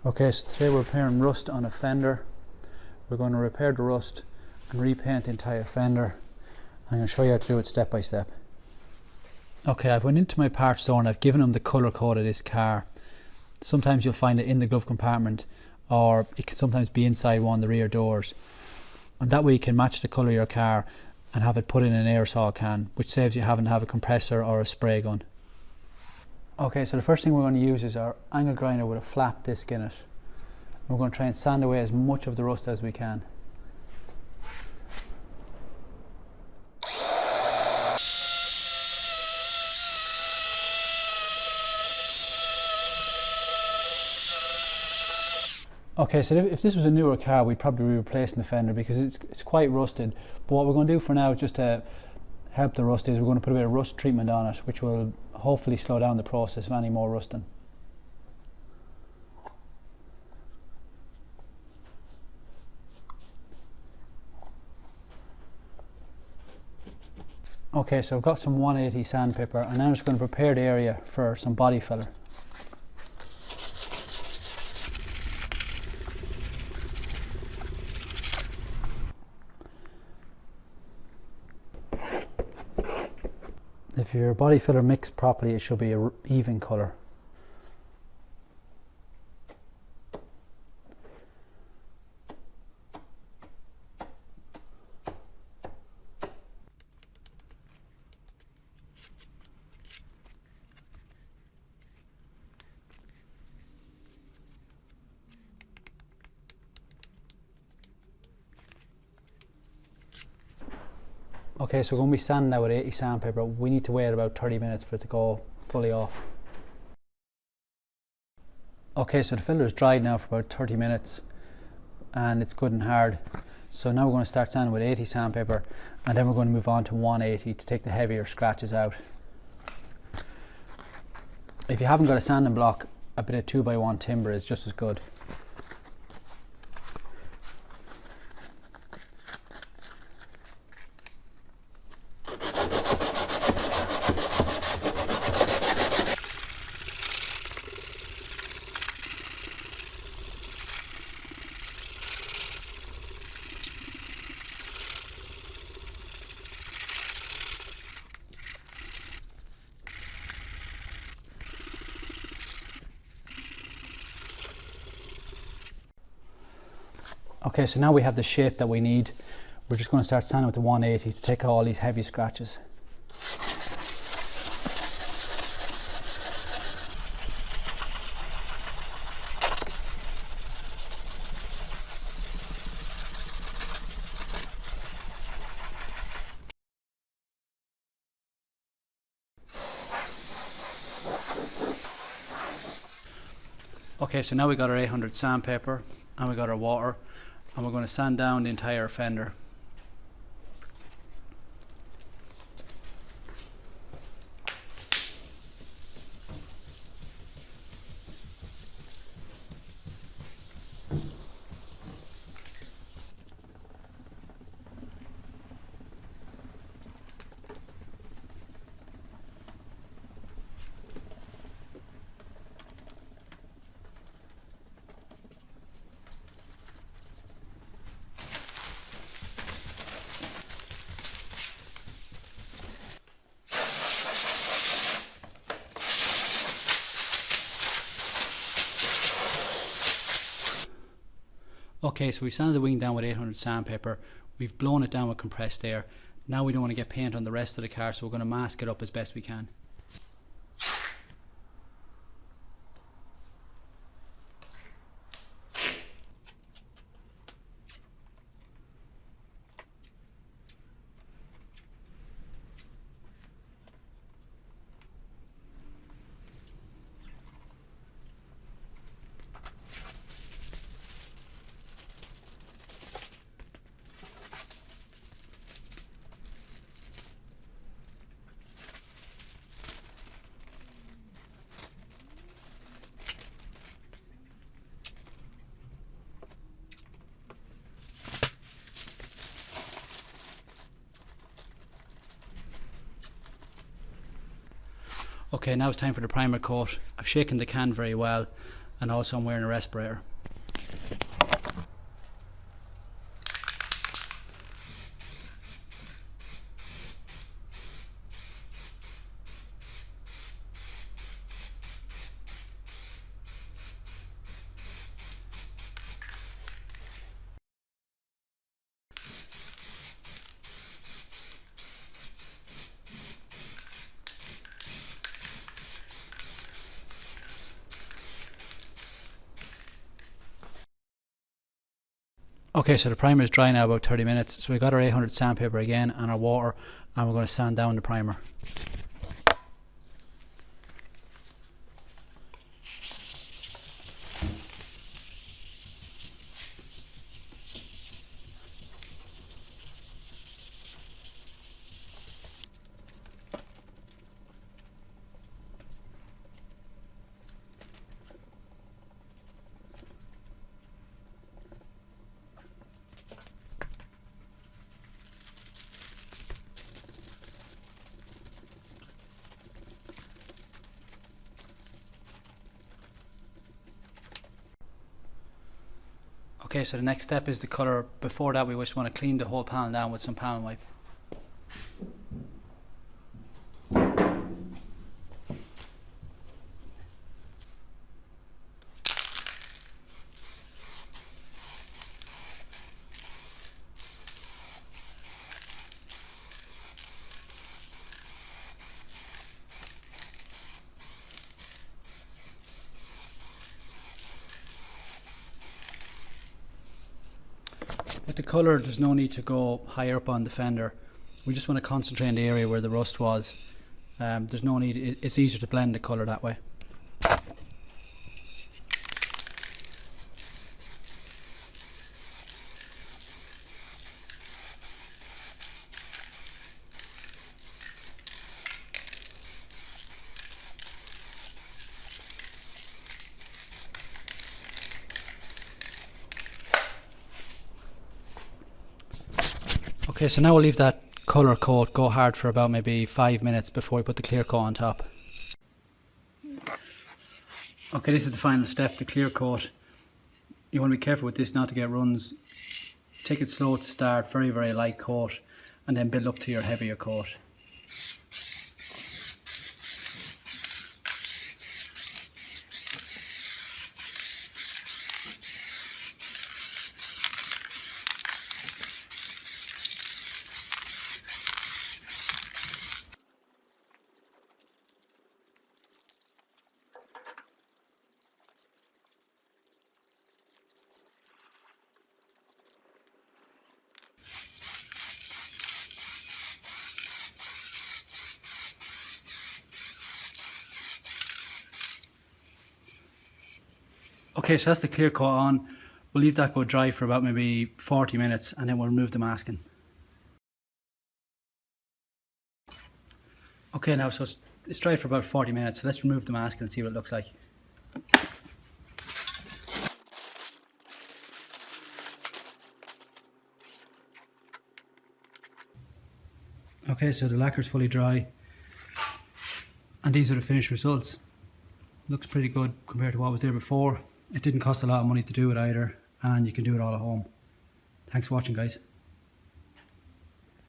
Okay, so today we're repairing rust on a Fender. We're going to repair the rust and repaint the entire Fender. I'm going to show you how to do it step by step. Okay, I've went into my parts store and I've given them the colour code of this car. Sometimes you'll find it in the glove compartment, or it can sometimes be inside one of the rear doors. And that way you can match the colour of your car and have it put in an aerosol can, which saves you having to have a compressor or a spray gun. Okay, so the first thing we're going to use is our angle grinder with a flat disc in it. We're going to try and sand away as much of the rust as we can. Okay, so if this was a newer car, we'd probably be replacing the fender because it's quite rusted. But what we're going to do for now, just to help the rust, is we're going to put a bit of rust treatment on it, which will hopefully slow down the process of any more rusting. Okay, so I've got some 180 sandpaper, and now I'm just going to prepare the area for some body filler. If your body filler mixed properly, it should be an even colour. Okay, so we're going to be sanding now with 80 sandpaper. We need to wait about 30 minutes for it to go fully off. Okay, so the filler is dried now for about 30 minutes and it's good and hard. So now we're going to start sanding with 80 sandpaper, and then we're going to move on to 180 to take the heavier scratches out. If you haven't got a sanding block, a bit of 2x1 timber is just as good. Okay, so now we have the shape that we need. We're just going to start sanding with the 180 to take out all these heavy scratches. Okay, so now we got our 800 sandpaper and we got our water, and we're going to sand down the entire fender. Okay, so we sanded the wing down with 800 sandpaper. We've blown it down with compressed air. Now we don't want to get paint on the rest of the car, so we're going to mask it up as best we can. Okay, now it's time for the primer coat. I've shaken the can very well, and also I'm wearing a respirator. Okay, so the primer is dry now, about 30 minutes. So we got our 800 sandpaper again and our water, and we're going to sand down the primer. Okay, so the next step is the colour. Before that, we just want to clean the whole panel down with some panel wipe. With the colour, there's no need to go higher up on the fender. We just want to concentrate in the area where the rust was. There's no need, it's easier to blend the colour that way. Okay, so now we'll leave that colour coat go hard for about maybe 5 minutes before we put the clear coat on top. Okay, this is the final step, the clear coat. You want to be careful with this not to get runs. Take it slow to start, very, very light coat, and then build up to your heavier coat. Okay, so that's the clear coat on. We'll leave that go dry for about maybe 40 minutes and then we'll remove the masking. Okay, now so it's dried for about 40 minutes, so let's remove the masking and see what it looks like. Okay, so the lacquer's fully dry and these are the finished results. Looks pretty good compared to what was there before. It didn't cost a lot of money to do it either, and you can do it all at home. Thanks for watching, guys.